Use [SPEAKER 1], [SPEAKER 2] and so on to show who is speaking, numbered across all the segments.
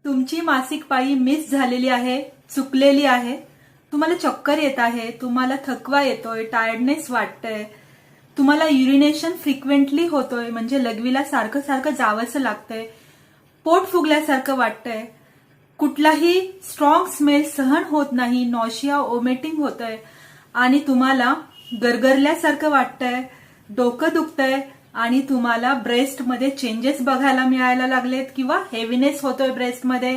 [SPEAKER 1] तुमची मासिक पाळी मिस झालेली आहे, चुकलेली आहे, तुम्हाला चक्कर येत आहे, तुम्हाला थकवा येतोय, टायर्डनेस वाटतंय, तुम्हाला युरिनेशन फ्रिक्वेंटली होतोय, म्हणजे लघवीला सारखं सारखं जावंसं लागतंय, पोट फुगल्यासारखं वाटतंय, कुठलाही स्ट्रॉंग स्मेल सहन होत नाही, नॉशिया ओमेटिंग होतंय आणि तुम्हाला गरगरल्यासारखं वाटतंय, डोकं दुखतंय आणि तुम्हाला ब्रेस्टमध्ये चेंजेस बघायला मिळायला लागलेत किंवा हेवीनेस होतोय ब्रेस्टमध्ये,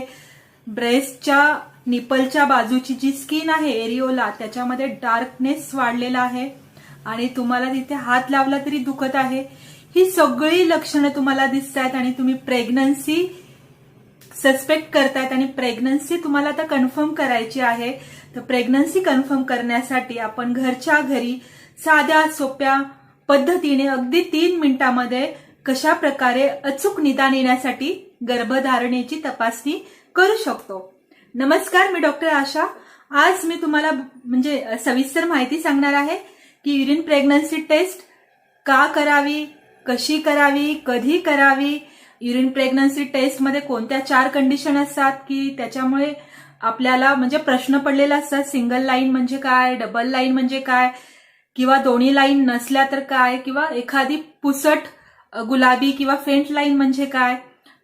[SPEAKER 1] ब्रेस्टच्या निपलच्या बाजूची जी स्किन आहे एरिओला त्याच्यामध्ये डार्कनेस वाढलेला आहे आणि तुम्हाला तिथे हात लावला तरी दुखत आहे. ही सगळी लक्षणं तुम्हाला दिसत आहेत आणि तुम्ही प्रेग्नन्सी सस्पेक्ट करतायत आणि प्रेग्नन्सी तुम्हाला आता कन्फर्म करायची आहे. तर प्रेग्नन्सी कन्फर्म करण्यासाठी आपण घरच्या घरी साध्या सोप्या पद्धतीने अगदी 3 मिनिटांमध्ये कशा प्रकारे अचूक निदान येण्यासाठी गर्भधारणेची तपासणी करू शकतो. नमस्कार, मी डॉक्टर आशा. आज मी तुम्हाला सविस्तर माहिती सांगणार आहे की युरिन प्रेग्नन्सी टेस्ट का करावी, कशी करावी, कधी करावी, युरिन प्रेग्नन्सी टेस्ट मध्ये कोणत्या 4 कंडिशन असतात की त्याच्यामुळे आपल्याला प्रश्न पडलेला असतात. सिंगल लाईन म्हणजे काय, डबल लाईन म्हणजे काय, किंवा दोन्ही लाईन नसल्या तर काय, किंवा एखादी पुसट गुलाबी किंवा फेंट लाईन म्हणजे काय,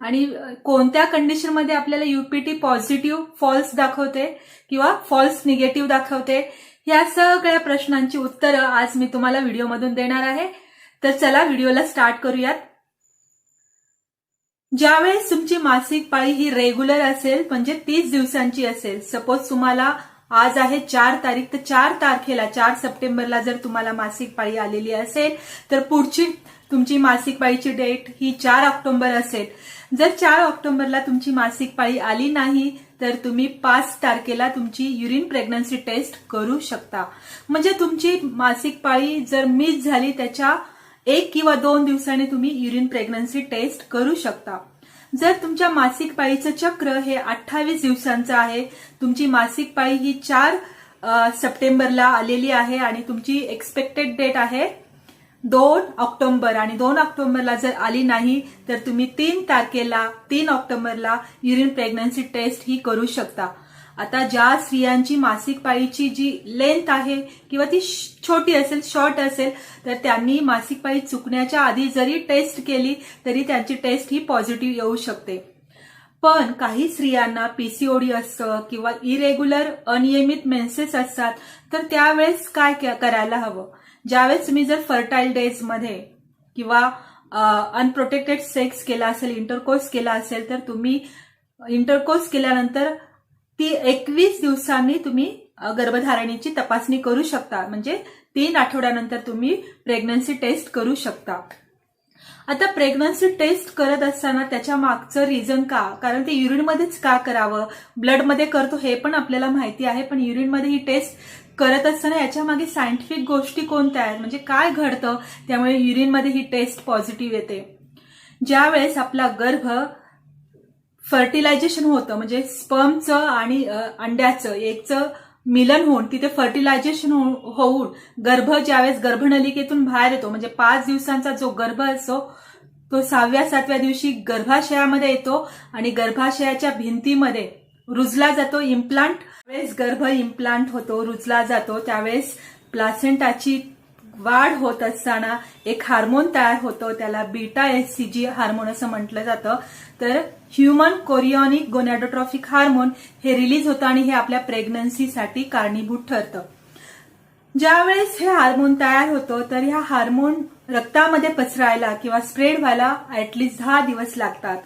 [SPEAKER 1] आणि कोणत्या कंडिशनमध्ये आपल्याला यूपीटी पॉझिटिव्ह फॉल्स दाखवते किंवा फॉल्स निगेटिव्ह दाखवते. ह्या सगळ्या प्रश्नांची उत्तरं आज मी तुम्हाला व्हिडिओमधून देणार आहे. तर चला व्हिडिओला स्टार्ट करूयात. ज्यावेळेस तुमची मासिक पाळी ही रेग्युलर असेल, म्हणजे 30 दिवसांची असेल, सपोज तुम्हाला आज आहे 4 तारीख, तर 4 तारखेला 4 सप्टेंबरला जर तुम्हाला मासिक पाळी आलेली असेल तर पुढची तुमची मासिक पाळीची डेट ही 4 ऑक्टोबर असेल. जर 4 ऑक्टोबरला तुमची मासिक पाळी आली नाही तर तुम्ही 5 तारखेला तुमची युरिन प्रेग्नन्सी टेस्ट करू शकता. म्हणजे तुमची मासिक पाळी जर मिस झाली त्याच्या 1 किंवा 2 दिवसांनी तुम्ही युरिन प्रेग्नन्सी टेस्ट करू शकता. जर तुमच्या मासिक पाळीचं चक्र हे 28 दिवसांचं आहे, तुमची मासिक पाळी ही 4 सप्टेंबरला आलेली आहे आणि तुमची एक्सपेक्टेड डेट आहे 2 ऑक्टोबर आणि 2 ऑक्टोबरला जर आली नाही तर तुम्ही 3 ऑक्टोबरला युरिन प्रेग्नन्सी टेस्ट ही करू शकता. आता ज्या स्त्रियांची मासिक पाळीची जी लेंथ आहे किंवा ती छोटी असेल, शॉर्ट असेल, तर त्यांनी मासिक पाळी चुकण्याच्या आधी जरी टेस्ट केली तरी त्यांची टेस्ट ही पॉझिटिव्ह येऊ शकते. पण काही स्त्रियांना पीसीओडी असतं किंवा इरेग्युलर अनियमित मेन्सेस असतात, तर त्यावेळेस काय करायला हवं? ज्यावेळेस तुम्ही जर फर्टाईल डेज मध्ये किंवा अनप्रोटेक्टेड सेक्स केला असेल, इंटरकोर्स केला असेल, तर तुम्ही इंटरकोर्स केल्यानंतर ती 21 दिवसांनी तुम्ही गर्भधारणेची तपासणी करू शकता. म्हणजे 3 आठवड्यानंतर तुम्ही प्रेग्नन्सी टेस्ट करू शकता. आता प्रेग्नन्सी टेस्ट करत असताना त्याच्या मागचं रिझन का, कारण ते युरिनमध्येच का करावं? ब्लडमध्ये करतो हे पण आपल्याला माहिती आहे, पण युरिनमध्ये ही टेस्ट करत असताना याच्या मागे सायंटिफिक गोष्टी कोणत्या आहेत, म्हणजे काय घडतं त्यामुळे युरिनमध्ये ही टेस्ट पॉझिटिव्ह येते? ज्यावेळेस आपला गर्भ फर्टिलायझेशन होतं, म्हणजे स्पर्मचं आणि अंड्याचं एकचं मिलन होऊन तिथे फर्टिलायझेशन होऊन गर्भ ज्यावेळेस गर्भनलिकेतून बाहेर येतो, म्हणजे 5 दिवसांचा जो गर्भ असतो तो 6व्या-7व्या दिवशी गर्भाशयामध्ये येतो आणि गर्भाशयाच्या भिंतीमध्ये रुजला जातो इम्प्लांट. त्यावेळेस गर्भ इम्प्लांट होतो, रुजला जातो, त्यावेळेस प्लासेंटाची वाढ होत असताना एक हार्मोन तयार होतो, त्याला बीटा एचसीजी हार्मोन असं म्हटलं जातं. तर ह्युमन कोरियॉनिक गोनॅडोट्रॉफिक हार्मोन हे रिलीज होतं आणि हे आपल्या प्रेग्नन्सीसाठी कारणीभूत ठरतं. ज्यावेळेस हे हार्मोन तयार होतं तर ह्या हार्मोन रक्तामध्ये पसरायला किंवा स्प्रेड व्हायला ऍटलिस्ट 10 दिवस लागतात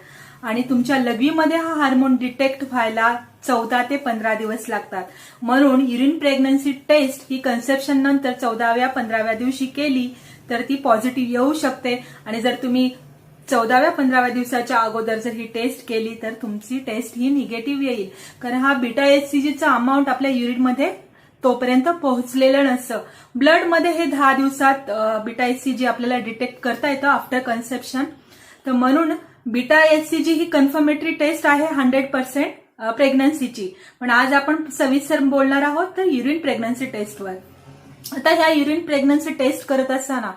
[SPEAKER 1] आणि तुमच्या लघवीमध्ये हा हार्मोन डिटेक्ट व्हायला 14 ते 15 दिवस लागतात. म्हणून युरिन प्रेग्नन्सी टेस्ट ही कन्सेप्शन नंतर 14व्या-15व्या दिवशी केली तर ती पॉझिटिव्ह येऊ शकते आणि जर तुम्ही 14व्या-15व्या दिवसाच्या अगोदर जर ही टेस्ट केली तर तुमची टेस्ट ही निगेटिव्ह येईल, कारण हा बीटा एचसीजीचा अमाऊंट आपल्या युरिनमध्ये तोपर्यंत पोहोचलेलं नसतं. ब्लडमध्ये हे 10 दिवसात बीटा एचसीजी आपल्याला डिटेक्ट करता येतं आफ्टर कन्सेप्शन. तर म्हणून बीटा एचसीजी ही कन्फर्मेटरी टेस्ट आहे 100% प्रेग्नन्सीची. पण आज आपण सविस्तर बोलणार आहोत तर युरिन प्रेग्नन्सी टेस्टवर. आता ह्या युरिन प्रेग्नन्सी टेस्ट करत असताना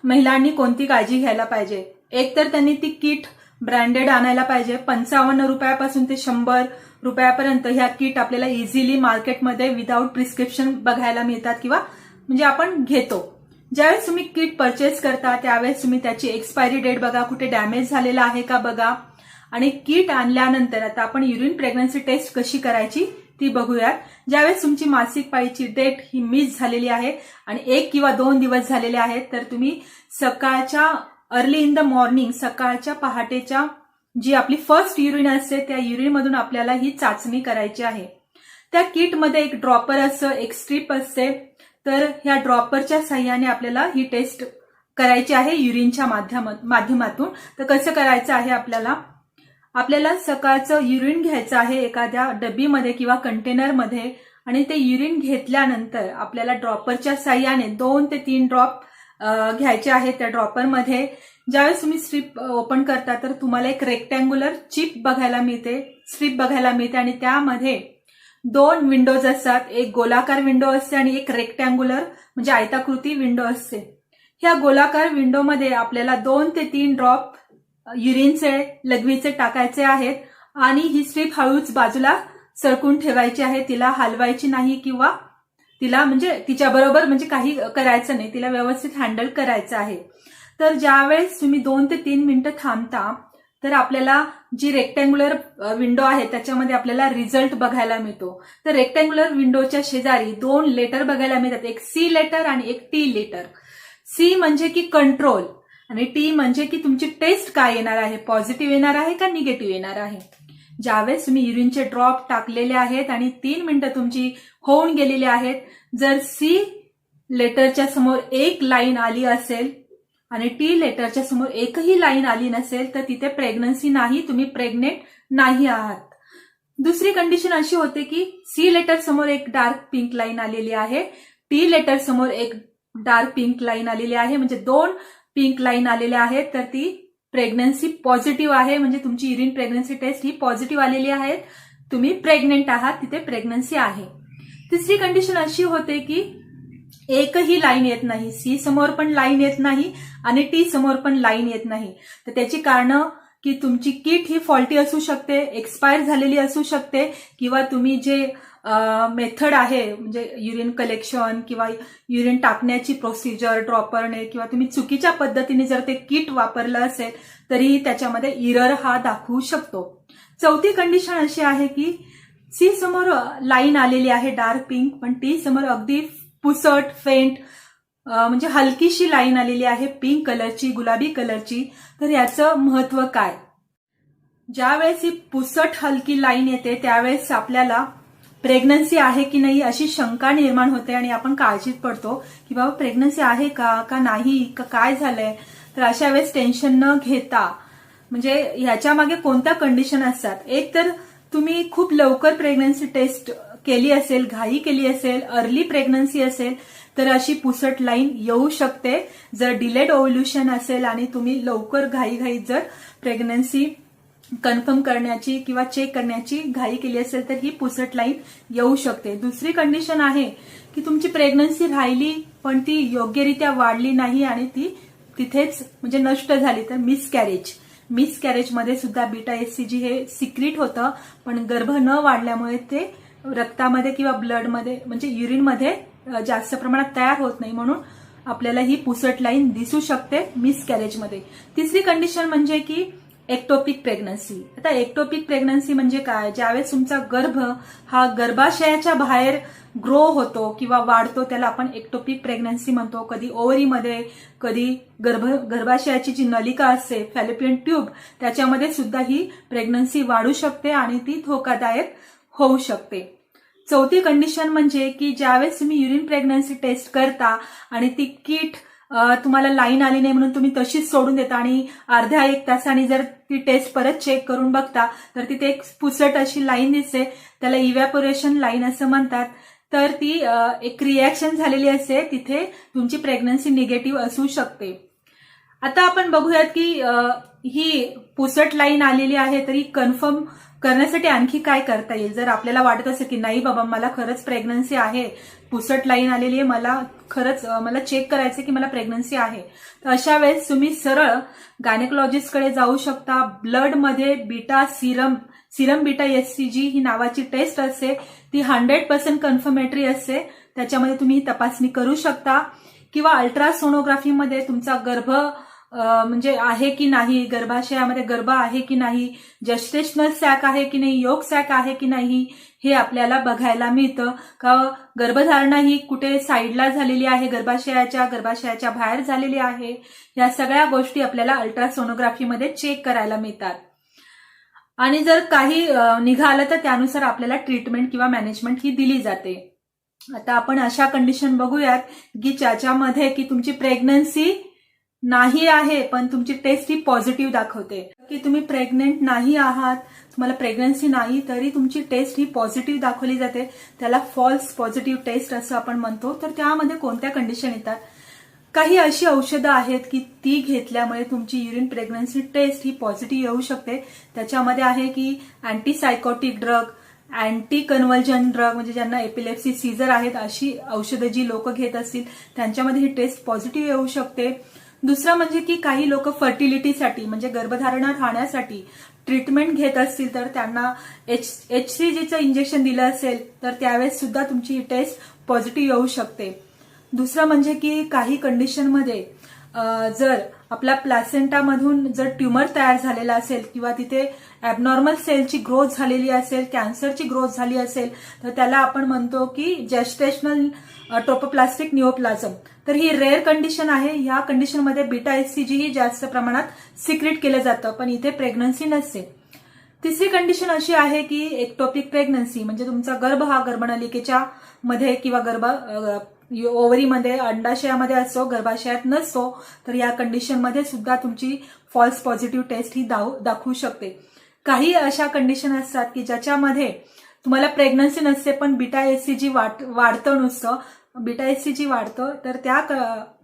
[SPEAKER 1] महिलांनी कोणती काळजी घ्यायला पाहिजे? एक तर त्यांनी ती किट ब्रँडेड आणायला पाहिजे. 55 रुपयापासून ते 100 रुपयापर्यंत ह्या किट आपल्याला इझिली मार्केटमध्ये विदाऊट प्रिस्क्रिप्शन बघायला मिळतात किंवा म्हणजे आपण घेतो. ज्यावेळेस तुम्ही किट परचेस करता त्यावेळेस तुम्ही त्याची एक्सपायरी डेट बघा, कुठे डॅमेज झालेला आहे का बघा. आणि किट आणल्यानंतर आता आपण युरिन प्रेग्नन्सी टेस्ट कशी करायची ती बघूयात. ज्यावेळेस तुमची मासिक पाळीची डेट ही मिस झालेली आहे आणि 1 किंवा 2 दिवस झालेले आहेत तर तुम्ही सकाळच्या अर्ली इन द मॉर्निंग, सकाळच्या पहाटेच्या जी आपली फर्स्ट युरिन असते त्या युरिनमधून आपल्याला ही चाचणी करायची आहे. त्या किटमध्ये एक ड्रॉपर असतं, एक स्ट्रीप असते. तर ह्या ड्रॉपरच्या साह्याने आपल्याला ही टेस्ट करायची आहे युरिनच्या माध्यमातून. तर कसं करायचं आहे आपल्याला सकाळचं युरिन घ्यायचं आहे एखाद्या डबीमध्ये किंवा कंटेनरमध्ये आणि ते युरिन घेतल्यानंतर आपल्याला ड्रॉपरच्या साह्याने 2 ते 3 ड्रॉप घ्यायचे आहेत त्या ड्रॉपरमध्ये. ज्यावेळेस तुम्ही स्ट्रीप ओपन करता तर तुम्हाला एक रेक्टँग्युलर स्ट्रीप बघायला मिळते आणि त्यामध्ये 2 विंडोज असतात. एक गोलाकार विंडो असते आणि एक रेक्टँग्युलर म्हणजे आयताकृती विंडो असते. ह्या गोलाकार विंडोमध्ये आपल्याला 2 ते 3 ड्रॉप युरिनचे लघवीचे टाकायचे आहेत आणि ही स्ट्रीप हळूच बाजूला सरकून ठेवायची आहे. तिला हलवायची नाही किंवा तिला म्हणजे तिच्याबरोबर म्हणजे काही करायचं नाही, तिला व्यवस्थित हँडल करायचं आहे. तर ज्यावेळेस तुम्ही 2 ते 3 मिनिटं थांबता तर आपल्याला जी रेक्टँग्युलर विंडो आहे त्याच्यामध्ये आपल्याला रिझल्ट बघायला मिळतो. तर रेक्टँग्युलर विंडोच्या शेजारी 2 लेटर बघायला मिळतात, एक सी लेटर आणि एक टी लेटर. सी म्हणजे की कंट्रोल आणि टी म्हणजे की तुमची टेस्ट काय येणार आहे, पॉझिटिव्ह येणार आहे का निगेटिव्ह येणार आहे. ज्यावेळेस तुम्ही युरिनचे ड्रॉप टाकलेले आहेत आणि 3 मिनिटं तुमची होऊन गेलेली आहेत, जर सी लेटरच्या समोर एक लाईन आली असेल आणि टी लेटरच्या समोर एकही लाईन आली नसेल तर तिथे प्रेग्नन्सी नाही, तुम्ही प्रेग्नेंट नाही आहात. दुसरी कंडिशन अशी होते की सी लेटर समोर एक डार्क पिंक लाईन आलेली आहे, टी लेटर समोर एक डार्क पिंक लाईन आलेली आहे, म्हणजे 2 पिंक लाईन आलेल्या आहेत तर ती प्रेग्नन्सी पॉझिटिव्ह आहे. म्हणजे तुमची युरिन प्रेग्नन्सी टेस्ट ही पॉझिटिव्ह आलेली आहे, तुम्ही प्रेग्नेंट आहात, तिथे प्रेग्नन्सी आहे. तिसरी कंडिशन अशी होते की एकही लाईन येत नाही, सी समोर पण लाईन येत नाही आणि टी समोर पण लाईन येत नाही. तर त्याची कारणं की तुमची किट ही फॉल्टी असू शकते, एक्सपायर झालेली असू शकते किंवा तुम्ही जे मेथड आहे म्हणजे युरिन कलेक्शन किंवा युरिन टाकण्याची प्रोसिजर ड्रॉपरने किंवा तुम्ही चुकीच्या पद्धतीने जर ते किट वापरलं असेल तरीही त्याच्यामध्ये इरर हा दाखवू शकतो. चौथी कंडिशन अशी आहे की सी समोर लाईन आलेली आहे डार्क पिंक, पण टी समोर अगदी पुसट फेंट म्हणजे हलकीशी लाईन आलेली आहे पिंक कलरची, गुलाबी कलरची. तर याचं महत्व काय? ज्यावेळेस ही पुसट हलकी लाईन येते त्यावेळेस आपल्याला प्रेग्नन्सी आहे की नाही अशी शंका निर्माण होते आणि आपण काळजीत पडतो की बाबा प्रेग्नन्सी आहे का नाही का काय झालंय. तर अशा वेळेस टेन्शन न घेता म्हणजे ह्याच्या मागे कोणत्या कंडिशन असतात. एक तर तुम्ही खूप लवकर प्रेग्नन्सी टेस्ट केली असेल, घाई केली असेल, अर्ली प्रेग्नन्सी असेल तर अशी पुसट लाईन येऊ शकते. जर डिलेड ओव्ह्युलेशन असेल आणि तुम्ही लवकर घाईघाईत जर प्रेग्नन्सी कन्फर्म करण्याची किंवा चेक करण्याची घाई केली असेल तर ही पुसट लाईन येऊ शकते. दुसरी कंडिशन आहे की तुमची प्रेग्नन्सी राहिली पण ती योग्यरित्या वाढली नाही आणि ती तिथेच म्हणजे नष्ट झाली तर मिसकॅरेजमध्ये सुद्धा बीटा HCG हे सिक्रीट होतं पण गर्भ न वाढल्यामुळे ते रक्तामध्ये किंवा ब्लडमध्ये म्हणजे युरिनमध्ये जास्त प्रमाणात तयार होत नाही, म्हणून आपल्याला ही पुसट लाईन दिसू शकते मिसकॅरेजमध्ये. तिसरी कंडिशन म्हणजे की एक्टोपिक प्रेग्नन्सी. आता एक्टोपिक प्रेग्नन्सी म्हणजे काय? ज्यावेळेस तुमचा गर्भ हा गर्भाशयाच्या बाहेर ग्रो होतो किंवा वाढतो त्याला आपण एक्टोपिक प्रेग्नन्सी म्हणतो. कधी ओव्हरीमध्ये, कधी गर्भाशयाची जी नलिका असते फॅलोपियन ट्यूब त्याच्यामध्ये सुद्धा ही प्रेग्नन्सी वाढू शकते आणि ती धोकादायक होऊ शकते. चौथी कंडिशन म्हणजे की ज्यावेळेस तुम्ही युरिन प्रेग्नन्सी टेस्ट करता आणि ती किट तुम्हाला लाईन आली नाही म्हणून तुम्ही तशीच सोडून देता आणि अर्ध्या 1 तासाने जर ती टेस्ट परत चेक करून बघता तर तिथे एक पुसट अशी लाईन दिसते, त्याला इव्हॅपोरेशन लाईन असं म्हणतात. तर ती एक रिॲक्शन झालेली असते, तिथे तुमची प्रेग्नन्सी निगेटिव्ह असू शकते. आता आपण बघूयात की ही पुसट लाईन आलेली आहे, तरी कन्फर्म करण्यासाठी आणखी काय करता येईल. जर आपल्याला वाटत असेल की नाही बाबा मला खरंच प्रेग्नन्सी आहे, पुसट लाईन आलेली आहे, मला चेक करायचं की मला प्रेग्नन्सी आहे, तर अशा वेळेस तुम्ही सरळ गायनेकोलॉजिस्टकडे जाऊ शकता. ब्लडमध्ये बीटा सिरम बीटा HCG ही नावाची टेस्ट असते, ती 100% कन्फर्मेटरी असते. त्याच्यामध्ये तुम्ही ही तपासणी करू शकता. किंवा अल्ट्रासोनोग्राफीमध्ये तुमचा गर्भ म्हणजे आहे की नाही, गर्भाशयामध्ये गर्भ आहे की नाही, जेस्टेशनल सॅक आहे की नाही, योग सॅक आहे की नाही, हे आपल्याला बघायला मिळतं. का गर्भधारणा ही कुठे साईडला झालेली आहे, गर्भाशयाच्या बाहेर झालेली आहे, या सगळ्या गोष्टी आपल्याला अल्ट्रासोनोग्राफीमध्ये चेक करायला मिळतात. आणि जर काही निघालं तर त्यानुसार आपल्याला ट्रीटमेंट किंवा मॅनेजमेंट ही दिली जाते. आता आपण अशा कंडिशन बघूयात की ज्याच्यामध्ये की तुमची प्रेग्नन्सी नाही आहे पण तुमची टेस्ट ही पॉझिटिव्ह दाखवते, की तुम्ही प्रेग्नेंट नाही आहात, तुम्हाला प्रेग्नन्सी नाही तरी तुमची टेस्ट ही पॉझिटिव्ह दाखवली जाते. त्याला फॉल्स पॉझिटिव्ह टेस्ट असं आपण म्हणतो. तर त्यामध्ये कोणत्या कंडिशन येतात, काही अशी औषधं आहेत की ती घेतल्यामुळे तुमची युरिन प्रेग्नन्सी टेस्ट ही पॉझिटिव्ह येऊ शकते. त्याच्यामध्ये आहे की अँटीसायकोटिक ड्रग, अँटी कन्व्हर्जन ड्रग, म्हणजे ज्यांना एपिलेप्सी सीझर आहेत अशी औषधं जी लोक घेत असतील त्यांच्यामध्ये ही टेस्ट पॉझिटिव्ह येऊ शकते. दुसरं म्हणजे की काही लोक फर्टिलिटीसाठी म्हणजे गर्भधारणा राहण्यासाठी ट्रीटमेंट घेत असतील तर त्यांना HCGचं इंजेक्शन दिलं असेल तर त्यावेळेस सुद्धा तुमची ही टेस्ट पॉझिटिव्ह येऊ शकते. दुसरं म्हणजे की काही कंडिशनमध्ये जर आपल्या प्लॅसेंटामधून जर ट्युमर तयार झालेला असेल किंवा तिथे ॲबनॉर्मल सेलची ग्रोथ झालेली असेल, कॅन्सरची ग्रोथ झाली असेल, तर त्याला आपण म्हणतो की जेस्टेशनल ट्रोपोप्लास्टिक निओप्लाझम. तर ही रेअर कंडिशन आहे. ह्या कंडिशनमध्ये बीटा HCG ही जास्त प्रमाणात सिक्रेट केलं जातं, पण इथे प्रेग्नन्सी नसते. तिसरी कंडिशन अशी आहे की एक्टोपिक प्रेग्नन्सी, म्हणजे तुमचा गर्भ हा गर्भनलिकेच्या मध्ये किंवा ओव्हरीमध्ये अंडाशयामध्ये असतो, गर्भाशयात नसतो, तर या कंडिशनमध्ये सुद्धा तुमची फॉल्स पॉझिटिव्ह टेस्ट ही दाखवू शकते. काही अशा कंडिशन असतात की ज्याच्यामध्ये तुम्हाला प्रेग्नन्सी नसते पण बीटा HCG वाढतं नुसतं, बीटा HCG वाढतं, तर त्या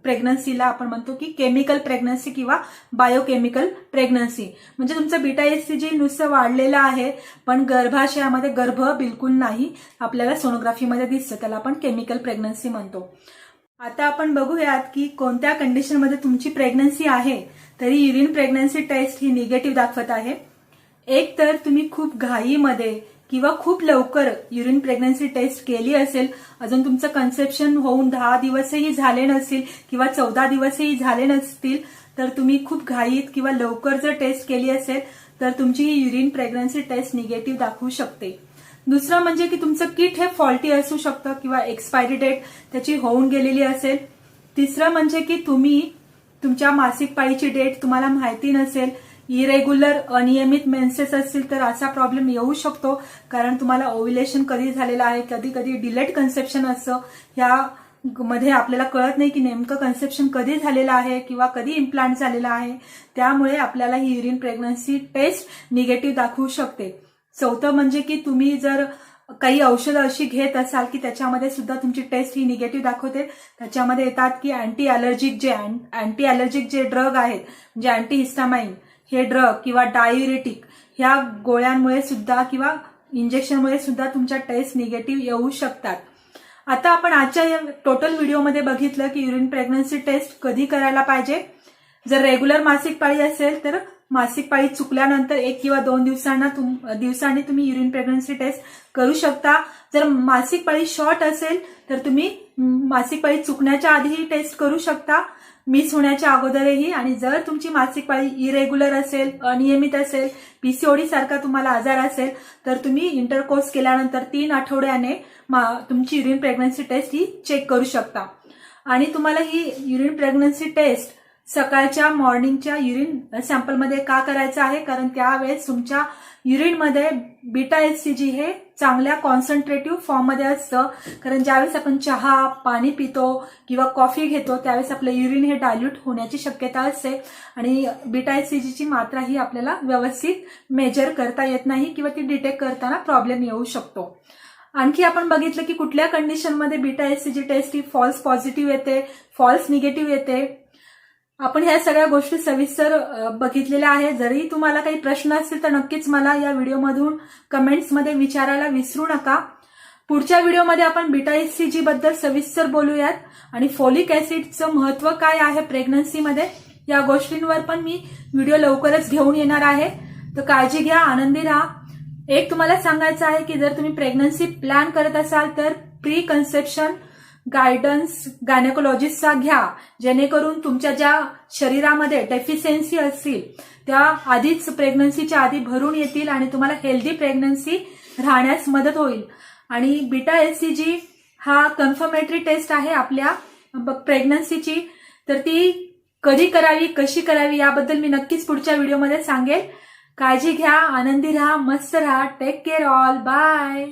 [SPEAKER 1] प्रेग्नन्सीला आपण म्हणतो की केमिकल प्रेग्नन्सी किंवा बायोकेमिकल प्रेग्नन्सी. म्हणजे तुमचं बीटा HCG नुसतं वाढलेलं आहे पण गर्भाशयामध्ये गर्भ बिलकुल नाही, आपल्याला सोनोग्राफीमध्ये दिसतं, त्याला आपण केमिकल प्रेग्नन्सी म्हणतो. आता आपण बघूयात की कोणत्या कंडिशनमध्ये तुमची प्रेग्नन्सी आहे तरी युरिन प्रेग्नन्सी टेस्ट ही निगेटिव्ह दाखवत आहे. एक तर तुम्ही खूप घाईमध्ये किंवा खूप लवकर युरिन प्रेग्नन्सी टेस्ट केली असेल, अजून तुमचं कन्सेप्शन होऊन 10 दिवसही झाले नसतील किंवा 14 दिवसही झाले नसतील, तर तुम्ही खूप घाईत किंवा लवकर जर टेस्ट केली असेल तर तुमची ही युरिन प्रेग्नन्सी टेस्ट निगेटिव्ह दाखवू शकते. दुसरं म्हणजे की तुमचं किट हे फॉल्टी असू शकतं किंवा एक्सपायरी डेट त्याची होऊन गेलेली असेल. तिसरं म्हणजे की तुम्ही तुमच्या मासिक पाळीची डेट तुम्हाला माहिती नसेल, इरेग्युलर अनियमित मेन्सेस असतील तर असा प्रॉब्लेम येऊ शकतो, कारण तुम्हाला ओव्युलेशन कधी झालेलं आहे, कधी कधी डिलेट कन्सेप्शन असतं, मध्ये आपल्याला कळत नाही की नेमकं कन्सेप्शन कधी झालेलं आहे किंवा कधी इम्प्लांट झालेला आहे, त्यामुळे आपल्याला ही युरिन प्रेग्नन्सी टेस्ट निगेटिव्ह दाखवू शकते. चौथं म्हणजे की तुम्ही जर काही औषधं अशी घेत असाल की त्याच्यामध्ये सुद्धा तुमची टेस्ट ही निगेटिव्ह दाखवते. त्याच्यामध्ये येतात की अँटी अलर्जिक जे ड्रग आहेत, म्हणजे अँटीहिस्टामाइन हे ड्रग किंवा डायुरेटिक ह्या गोळ्यांमुळे सुद्धा किंवा इंजेक्शनमुळे सुद्धा तुमच्या टेस्ट निगेटिव्ह येऊ शकतात. आता आपण आजच्या या टोटल व्हिडिओमध्ये बघितलं की युरिन प्रेग्नन्सी टेस्ट कधी करायला पाहिजे. जर रेग्युलर मासिक पाळी असेल तर मासिक पाळी चुकल्यानंतर 1 किंवा 2 दिवसांनी तुम्ही युरिन प्रेग्नन्सी टेस्ट करू शकता. जर मासिक पाळी शॉर्ट असेल तर तुम्ही मासिक पाळी चुकण्याच्या आधीही टेस्ट करू शकता, मिस होण्याच्या अगोदरही. आणि जर तुमची मासिक पाळी इरेग्युलर असेल, अनियमित असेल, PCOD सारखा तुम्हाला आजार असेल तर तुम्ही इंटरकोर्स केल्यानंतर 3 आठवड्याने तुमची युरिन प्रेग्नन्सी टेस्ट ही चेक करू शकता. आणि तुम्हाला ही युरिन प्रेग्नन्सी टेस्ट सकाळच्या मॉर्निंगच्या युरिन सॅम्पलमध्ये का करायचं आहे, कारण त्यावेळेस तुमच्या युरिनमध्ये बीटा HCG हे चांगल्या कॉन्सन्ट्रेटिव्ह फॉर्ममध्ये असतं. कारण ज्यावेळेस आपण चहा, पाणी पितो किंवा कॉफी घेतो त्यावेळेस आपलं युरिन हे डायल्यूट होण्याची शक्यता असते आणि बीटा HCGची मात्रा ही आपल्याला व्यवस्थित मेजर करता येत नाही किंवा ती डिटेक्ट करताना प्रॉब्लेम येऊ शकतो. आणखी आपण बघितलं की कुठल्या कंडिशनमध्ये बीटा HCG टेस्ट ही फॉल्स पॉझिटिव्ह येते, फॉल्स निगेटिव्ह येते. आपण ह्या सगळ्या गोष्टी सविस्तर बघितलेल्या आहेत. जरी तुम्हाला काही प्रश्न असतील तर नक्कीच मला या व्हिडिओमधून कमेंट्समध्ये विचारायला विसरू नका. पुढच्या व्हिडिओमध्ये आपण बीटा HCG बद्दल सविस्तर बोलूयात आणि फॉलिक ऍसिडचं महत्व काय आहे प्रेग्नन्सीमध्ये या गोष्टींवर पण मी व्हिडिओ लवकरच घेऊन येणार आहे. तर काळजी घ्या, आनंदी राहा. एक तुम्हाला सांगायचं आहे की जर तुम्ही प्रेग्नन्सी प्लॅन करत असाल तर प्री कन्सेप्शन गायडन्स गायनेकोलॉजिस्टचा घ्या, जेणेकरून तुमच्या ज्या शरीरामध्ये डेफिशियन्सी असतील त्या आधीच प्रेग्नन्सीच्या आधी भरून येतील आणि तुम्हाला हेल्दी प्रेग्नन्सी राहण्यास मदत होईल. आणि बीटा HCG हा कन्फर्मेटरी टेस्ट आहे आपल्या प्रेग्नन्सीची. तर ती कधी करावी, कशी करावी याबद्दल मी नक्कीच पुढच्या व्हिडिओमध्ये सांगेल. काळजी घ्या, आनंदी राहा, मस्त राहा. Take care all. बाय.